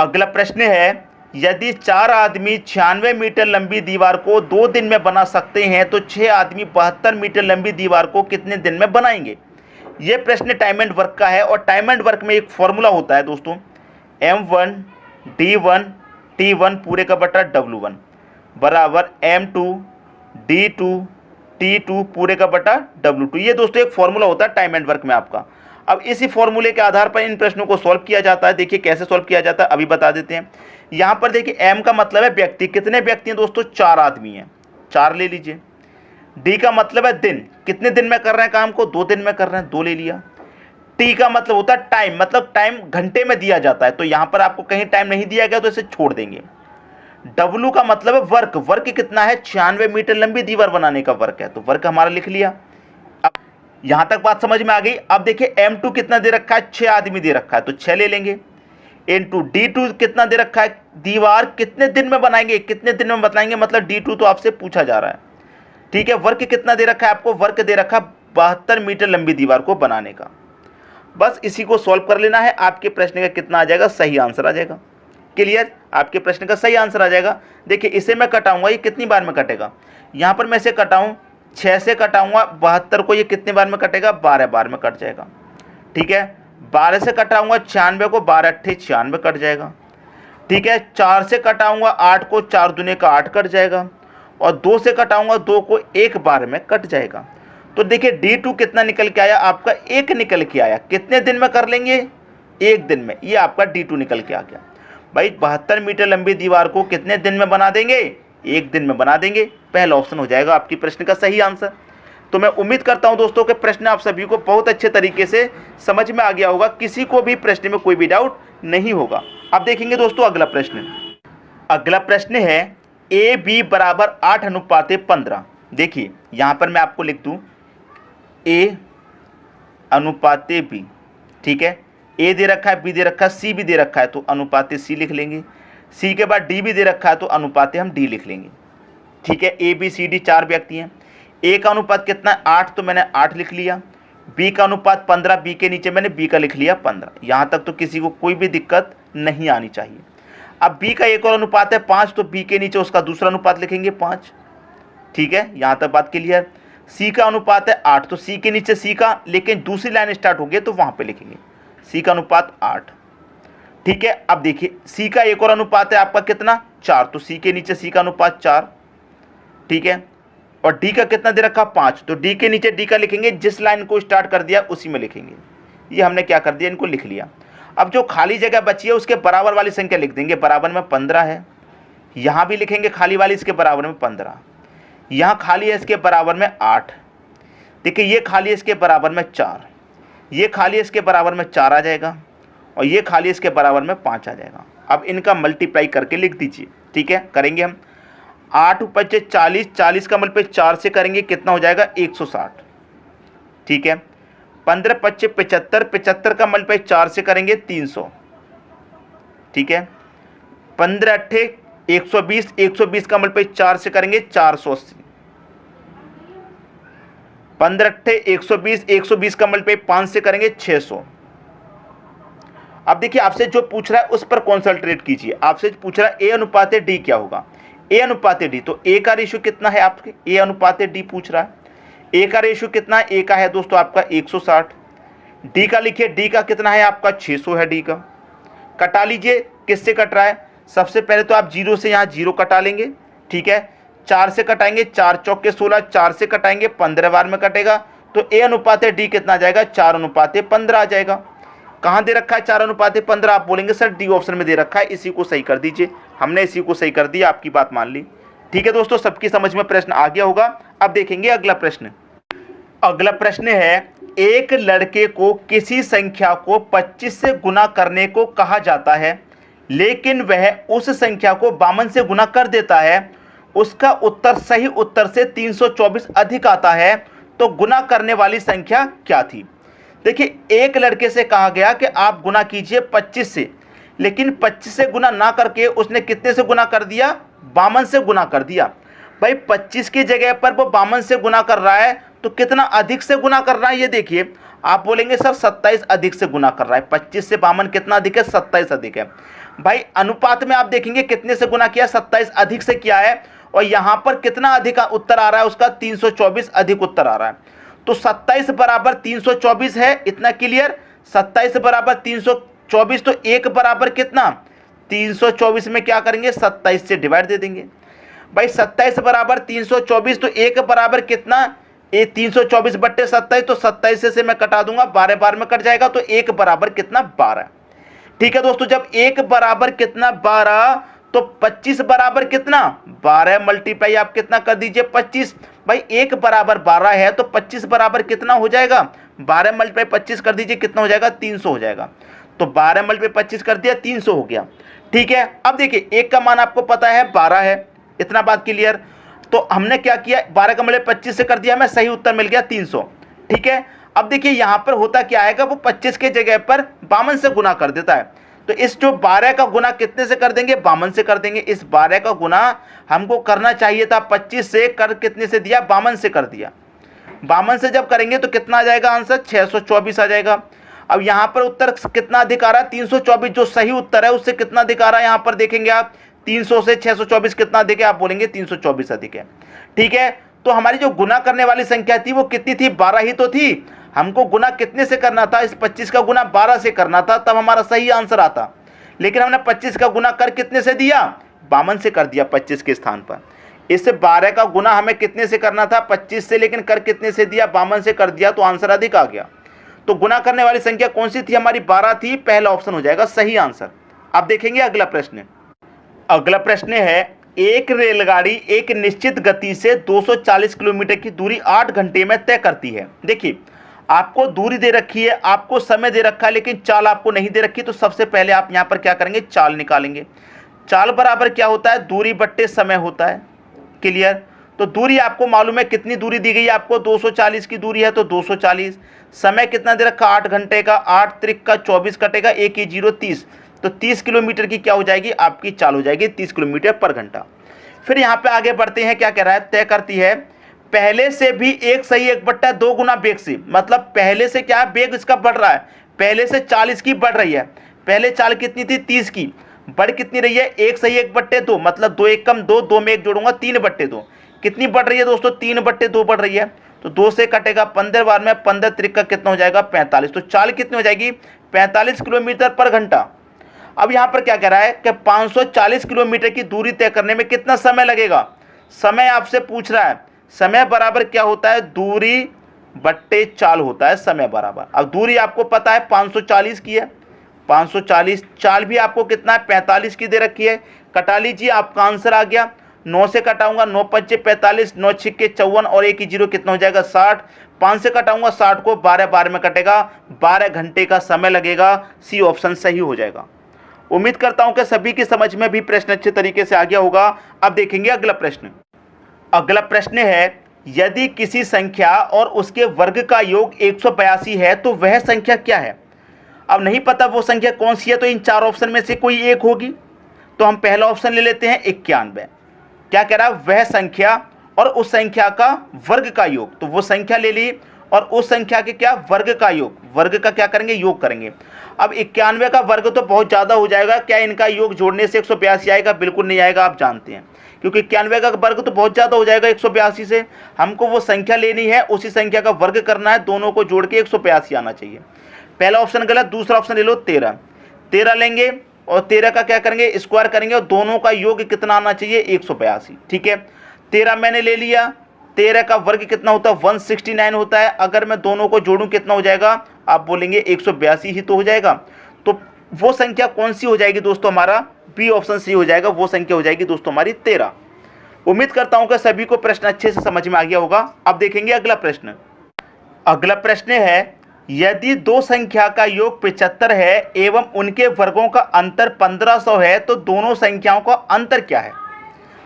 अगला प्रश्न है, यदि 4 आदमी 96 मीटर लंबी दीवार को 2 दिन में बना सकते हैं तो 6 आदमी 72 मीटर लंबी दीवार को कितने दिन में बनाएंगे। ये प्रश्न टाइम एंड वर्क का है और टाइम एंड वर्क में एक फॉर्मूला होता है दोस्तों, M1 D1 T1 पूरे का बटा W1 बराबर M2 D2 T2 पूरे का बटा W2। ये दोस्तों एक फॉर्मूला होता है टाइम एंड वर्क में आपका। अब इसी फॉर्मूले के आधार पर इन प्रश्नों को सॉल्व किया जाता है। देखिए कैसे सॉल्व किया जाता है अभी बता देते हैं। यहाँ पर देखिए M का मतलब है व्यक्ति, कितने व्यक्ति हैं दोस्तों, 4 आदमी हैं, 4 ले लीजिए। D का मतलब है दिन, कितने दिन में कर रहे हैं काम को, 2 दिन में कर रहे हैं, 2 ले लिया। T का मतलब होता है टाइम, मतलब टाइम घंटे में दिया जाता है, तो यहाँ पर आपको कहीं टाइम नहीं दिया गया तो इसे छोड़ देंगे। W का मतलब है वर्क, वर्क कितना है, 96 मीटर लंबी दीवार बनाने का वर्क है, तो वर्क हमारा लिख लिया। अब यहां तक बात समझ में आ गई। अब देखिए M2 कितना दे रखा है, 6 आदमी दे रखा है, तो 6 ले लेंगे। इनटू D2 कितना दे रखा है, दीवार कितने दिन में बनाएंगे, कितने दिन में बताएंगे, मतलब D2 तो आपसे पूछा जा रहा है, ठीक है। वर्क कितना दे रखा है आपको, वर्क दे रखा 72 मीटर लंबी दीवार को बनाने का। बस इसी को सॉल्व कर लेना है, आपके प्रश्न का कितना आ जाएगा, सही आंसर आ जाएगा। क्लियर, आपके प्रश्न का सही आंसर आ जाएगा। देखिए इसे मैं कटाऊंगा, ये कितनी बार में कटेगा, यहाँ पर मैं इसे कटाऊं 6 से कटाऊंगा 72 को, ये कितने बार में कटेगा, 12 बार में कट जाएगा, ठीक है। 12 से कटाऊंगा 96 को, 12 अट्ठे 96 कट जाएगा, ठीक है। 4 से कटाऊंगा 8 को, 4 दूने का 8 कट जाएगा, और 2 से कटाऊंगा 2 को, 1 बार में कट जाएगा। तो देखिए D2 कितना निकल के आया आपका, 1 निकल के आया। कितने दिन में कर लेंगे, 1 दिन में, ये आपका D2 निकल के आ गया। भाई 72 मीटर लंबी दीवार को कितने दिन में बना देंगे, 1 दिन में बना देंगे। पहला ऑप्शन हो जाएगा आपकी प्रश्न का सही आंसर। तो मैं उम्मीद करता हूं दोस्तों कि प्रश्न आप सभी को बहुत अच्छे तरीके से समझ में आ गया होगा, किसी को भी प्रश्न में कोई भी डाउट नहीं होगा। अब देखेंगे दोस्तों अगला प्रश्न। अगला प्रश्न है AB बराबर 8:15। देखिए यहां पर मैं आपको लिख दूं A/B, ठीक है। A दे रखा है, B दे रखा है, C भी दे रखा है, तो अनुपात C लिख लेंगे। C के बाद D भी दे रखा है, तो अनुपात हम D लिख लेंगे, ठीक है। ABCD 4 व्यक्ति हैं। A का अनुपात कितना है, 8, तो मैंने 8 लिख लिया। B का अनुपात 15, B के नीचे मैंने B का लिख लिया 15। यहाँ तक तो किसी को कोई भी दिक्कत नहीं आनी चाहिए। अब B का एक और अनुपात है 5, तो B के नीचे उसका दूसरा अनुपात लिखेंगे 5, ठीक है। यहाँ तक बात क्लियर। C का अनुपात है 8, तो C के नीचे C का, लेकिन दूसरी लाइन स्टार्ट हो गई तो वहाँ पे लिखेंगे C का अनुपात 8, ठीक है। अब देखिए C का एक और अनुपात है आपका कितना, 4, तो C के नीचे C का अनुपात 4, ठीक है। और D का कितना दे रखा, 5, तो D के नीचे D का लिखेंगे, जिस लाइन को स्टार्ट कर दिया उसी में लिखेंगे। ये हमने क्या कर दिया, इनको लिख लिया। अब जो खाली जगह बची है उसके बराबर वाली संख्या लिख देंगे। बराबर में 15 है, यहाँ भी लिखेंगे खाली वाली, इसके बराबर में 15, यहाँ खाली है इसके बराबर में 8, देखिए ये खाली है इसके बराबर में 4, ये खाली है इसके बराबर में 4 आ जाएगा, और ये खाली है इसके बराबर में 5 आ जाएगा। अब इनका मल्टीप्लाई करके लिख दीजिए, ठीक है। करेंगे हम 8 × 5 = 40, 40 का मल्टीप्लाई 4 से करेंगे कितना हो जाएगा, 160, ठीक है। 15 × 5 = 75, 75 का मल्टीप्लाई 4 से करेंगे 300, ठीक है। 15 अट्ठे 120, 120 का मल्टीप्लाई 4 से करेंगे 480, 15 अट्ठे 120, 120 का मल्टीप्लाई 5 से करेंगे 600। अब देखिए आपसे जो पूछ रहा है उस पर कॉन्संट्रेट कीजिए। आपसे पूछ रहा है A/D क्या होगा, A/D, तो A का रेशियो कितना है आपके, A/D पूछ रहा है। A का रेशियो कितना है, A का है दोस्तों आपका 160, D का लिखिए, D का कितना है आपका 600 है, D का। कटा लीजिए, किससे कट रहा है, सबसे पहले तो आप 0 से यहाँ 0 कटा लेंगे, ठीक है। 4 से कटाएंगे, 4 चौके 16, 4 से कटाएंगे 15 बार में कटेगा, तो A/D कितना आ जाएगा, 4/15 आ जाएगा। कहाँ दे रखा है 4/15, आप बोलेंगे सर D ऑप्शन में दे रखा है, इसी को सही कर दीजिए। हमने इसी को सही कर दिया, आपकी बात मान ली, ठीक है दोस्तों। सबकी समझ में प्रश्न आ गया होगा। अब देखेंगे अगला प्रश्न। अगला प्रश्न है, एक लड़के को किसी संख्या को 25 से गुना करने को कहा जाता है, लेकिन वह उस संख्या को 52 से गुना कर देता है। उसका उत्तर सही उत्तर से 324 अधिक आता है, तो गुना करने वाली संख्या क्या थी। देखिए एक लड़के से कहा गया कि आप गुना कीजिए 25 से, लेकिन 25 से गुना ना करके उसने कितने से गुना कर दिया, 52 से गुना कर दिया। भाई 25 की जगह पर वो 52 से गुना कर रहा है, तो कितना अधिक से गुना कर रहा है ये देखिए। आप बोलेंगे सर 27 अधिक से गुना कर रहा है, 25 से 52 कितना अधिक है, 27 अधिक है। भाई अनुपात में आप देखेंगे कितने से गुना किया, 27 अधिक से किया है, और यहां पर कितना अधिक उत्तर आ रहा है उसका, 324 अधिक उत्तर आ रहा है। तो 27 बराबर 324 है, इतना क्लियर। 27 बराबर 324, तो 1 बराबर कितना, 324 में क्या करेंगे, 27 से डिवाइड दे देंगे। भाई 27 बराबर 324, तो 1 बराबर कितना, 324 बट्टे 27, तो 27 से मैं कटा दूंगा, 12 बार में कट जाएगा, तो 1 बराबर कितना, 12। ठीक है दोस्तों, जब 1 बराबर कितना, 12, तो 25 बराबर कितना, 12 मल्टीप्लाई आप कितना कर दीजिए, 25। भाई 1 बराबर 12 है, तो 25 बराबर कितना हो जाएगा, 12 मल्टीप्लाई 25 कर दीजिए, कितना हो जाएगा, 300 हो जाएगा। तो 12 मल्टीप्लाई 25 कर दिया, 300 हो गया। ठीक है, अब देखिए 1 का मान आपको पता है 12 है, इतना बात क्लियर। तो हमने क्या किया, 12 का मल्टीप्लाई 25 से कर दिया, हमें सही उत्तर मिल गया 300। ठीक है, अब देखिए यहां पर होता क्या है, वो 25 के जगह पर 52 से गुना कर देता है। तो इस जो 12 का गुना कितने से कर देंगे, 52 से कर देंगे। इस 12 का गुना हमको करना चाहिए था 25 से, कर कितने से दिया, 52 से कर दिया। 52 से जब करेंगे तो कितना आ जाएगा आंसर, 624 आ जाएगा। अब यहां पर उत्तर कितना अधिक आ रहा है, 324, जो सही उत्तर है उससे कितना अधिक आ रहा है, यहां पर देखेंगे आप, 300 से 624 कितना अधिक है, आप बोलेंगे 324 अधिक है। ठीक है, तो हमारी जो गुना करने वाली संख्या थी वो कितनी थी, 12 ही तो थी। हमको गुना कितने से करना था, इस 25 का गुना 12 से करना था, तब हमारा सही आंसर आता। लेकिन हमने 25 का गुना कर कितने से दिया, 52 से कर दिया 25 के स्थान पर। इस 12 का गुना हमें कितने से करना था, 25 से, लेकिन कर कितने से दिया, 52 से कर दिया, तो आंसर अधिक आ गया। तो गुना करने वाली संख्या कौन सी थी हमारी, 12 थी, पहला ऑप्शन हो जाएगा सही आंसर। अब देखेंगे अगला प्रश्न। अगला प्रश्न है, एक रेलगाड़ी एक निश्चित गति से 240 किलोमीटर की दूरी 8 घंटे में तय करती है। देखिए आपको दूरी दे रखी है, आपको समय दे रखा है, लेकिन चाल आपको नहीं दे रखी। तो सबसे पहले आप यहां पर क्या करेंगे, चाल निकालेंगे। चाल बराबर क्या होता है, दूरी बट्टे समय होता है। क्लियर, तो दूरी आपको मालूम है, कितनी दूरी दी गई है आपको, 240 की दूरी है, तो 240। समय कितना दे रखा, 8 घंटे का, 8 त्रिक का 24 कटेगा, 1 की 0 30, तो 30 किलोमीटर की क्या हो जाएगी, आपकी चाल हो जाएगी 30 किलोमीटर पर घंटा। फिर यहाँ पे आगे बढ़ते हैं, क्या कह रहा है, तय करती है पहले से भी 1 सही 1/2 गुना वेग से। मतलब पहले से क्या है, वेग इसका बढ़ रहा है, पहले से 40 की बढ़ रही है। पहले चाल कितनी थी, 30 की, बढ़ कितनी रही है, 1 सही 1/2, मतलब 2 1 कम 2, 2 में 1 जोड़ूंगा, 3/2। कितनी बढ़ रही है दोस्तों, 3/2 बढ़ रही है। तो 2 से कटेगा 15 बार में, 15 त्रिक का कितना हो जाएगा, 45। तो चाल कितनी हो जाएगी, 45 किलोमीटर पर घंटा। अब यहां पर क्या कह रहा है कि 540 किलोमीटर की दूरी तय करने में कितना समय लगेगा, समय आपसे पूछ रहा है। समय बराबर क्या होता है, दूरी बट्टे चाल होता है समय बराबर। अब दूरी आपको पता है 540 की है, 540, चाल भी आपको कितना है, 45 की दे रखी है। कटा लीजिए, आपका आंसर आ गया। 9 से कटाऊंगा, 9 पंचे 45, 9 छिक्के 54, और 1 की 0 कितना हो जाएगा, 60। 5 से कटाऊंगा 60 को, 12 बार में कटेगा, 12 घंटे का समय लगेगा। सी ऑप्शन सही हो जाएगा। उम्मीद करता हूं कि सभी की समझ में भी प्रश्न अच्छे तरीके से आ गया होगा। अब देखेंगे अगला प्रश्न। अगला प्रश्न है, यदि किसी संख्या और उसके वर्ग का योग 182 है तो वह संख्या क्या है। अब नहीं पता वो संख्या कौन सी है, तो इन 4 ऑप्शन में से कोई एक होगी। तो हम पहला ऑप्शन ले लेते हैं, 91। क्या कह रहा है, वह संख्या और उस संख्या का वर्ग का योग। तो वो संख्या ले ली और उस संख्या के क्या, वर्ग का योग, वर्ग का क्या करेंगे, योग करेंगे। अब 91 का वर्ग तो बहुत ज़्यादा हो जाएगा, क्या इनका योग जोड़ने से 182 आएगा, बिल्कुल नहीं आएगा, आप जानते हैं, क्योंकि 91 का वर्ग तो बहुत ज़्यादा हो जाएगा 182 से। हमको वो संख्या लेनी है, उसी संख्या का वर्ग करना है, दोनों को जोड़ के 182 आना चाहिए। पहला ऑप्शन गलत, दूसरा ऑप्शन ले लो 13। 13 लेंगे और 13 का क्या करेंगे, स्क्वायर करेंगे, और दोनों का योग कितना आना चाहिए, 182। ठीक है, 13 मैंने ले लिया। 13 का वर्ग कितना होता है, 169 होता है। अगर मैं दोनों को जोड़ूं कितना हो जाएगा, आप बोलेंगे 182 ही तो हो जाएगा। तो वो संख्या कौन सी हो जाएगी दोस्तों, हमारा बी ऑप्शन सी हो जाएगा। वो संख्या हो जाएगी दोस्तों हमारी 13। उम्मीद करता हूं कि सभी को प्रश्न अच्छे से समझ में आ गया होगा। अब देखेंगे अगला प्रश्न। अगला प्रश्न है, यदि दो संख्या का योग 75 है एवं उनके वर्गों का अंतर 1500 है तो दोनों संख्याओं का अंतर क्या है।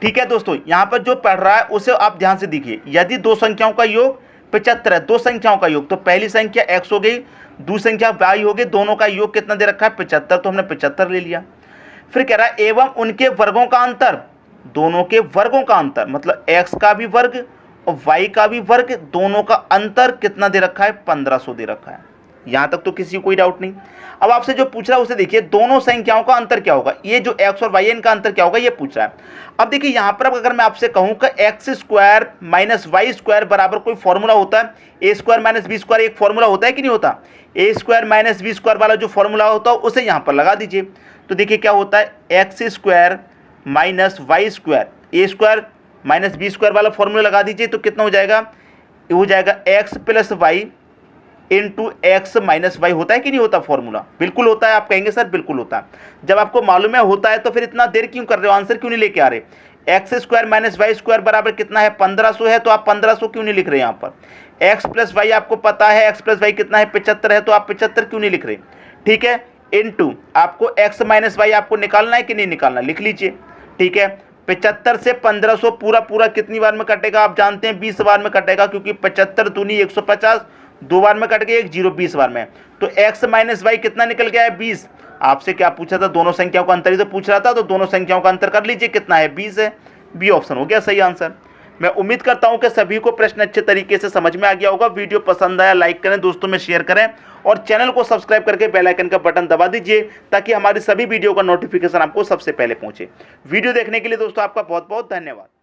ठीक है दोस्तों, यहां पर जो पढ़ रहा है उसे आप ध्यान से देखिए। यदि दो संख्याओं का योग 75 है, दो संख्याओं का योग, तो पहली संख्या x हो गई, दूसरी संख्या y हो गई, दोनों का योग कितना दे रखा है, 75, तो हमने 75 ले लिया। फिर कह रहा है एवं उनके वर्गों का अंतर, दोनों के वर्गों का अंतर, मतलब x का भी वर्ग और y का भी वर्ग, दोनों का अंतर कितना दे रखा है, 1500 दे रखा है। यहां तक तो किसी को कोई डाउट नहीं। अब आपसे जो पूछ रहा है उसे देखिए, दोनों संख्याओं का अंतर क्या होगा, ये जो x और y है इनका अंतर क्या होगा ये पूछ रहा है। अब देखिए यहां पर अगर मैं आपसे कहूं कि x square minus y square बराबर कोई फॉर्मूला होता है, a square minus b square एक फॉर्मूला होता है कि नहीं होता, a square minus b square वाला जो फॉर्मूला होता है उसे यहां पर लगा दीजिए। तो देखिए क्या होता है, x square minus y square, a square minus b square वाला फॉर्मूला लगा दीजिए तो कितना हो जाएगा, ये हो जाएगा x plus y into x minus y. होता है कि नहीं होता फॉर्मूला, बिल्कुल होता है। आप कहेंगे सर बिल्कुल होता है, जब आपको मालूम है होता है तो फिर इतना देर क्यों कर रहे हो, आंसर क्यों नहीं लेके आ रहे। X square minus y square बराबर कितना है, 1500 है, तो आप 1500 क्यों नहीं लिख रहे यहाँ पर। एक्स प्लस वाई आपको पता है, एक्स प्लस वाई कितना है, 75 है, तो आप 75 क्यों नहीं लिख रहे, ठीक है। इनटू आपको एक्स माइनस वाई आपको निकालना है कि नहीं निकालना, लिख लीजिए, ठीक है। 75 से 1500 पूरा पूरा कितनी बार में कटेगा, आप जानते हैं 20 बार में कटेगा, क्योंकि 75 दूनी 150, 2 बार में कट गया, 1 0 20 बार में। तो x माइनस वाई कितना निकल गया है, 20। आपसे क्या पूछा था, दोनों संख्याओं का अंतर ही तो पूछ रहा था, तो दोनों संख्याओं का अंतर कर लीजिए, कितना है, 20 है। बी ऑप्शन हो गया सही आंसर। मैं उम्मीद करता हूं कि सभी को प्रश्न अच्छे तरीके से समझ में आ गया होगा। वीडियो पसंद आया लाइक करें, दोस्तों में शेयर करें और चैनल को सब्सक्राइब करके बेल आइकन का बटन दबा दीजिए ताकि हमारी सभी वीडियो का नोटिफिकेशन आपको सबसे पहले पहुंचे। वीडियो देखने के लिए दोस्तों आपका बहुत बहुत धन्यवाद।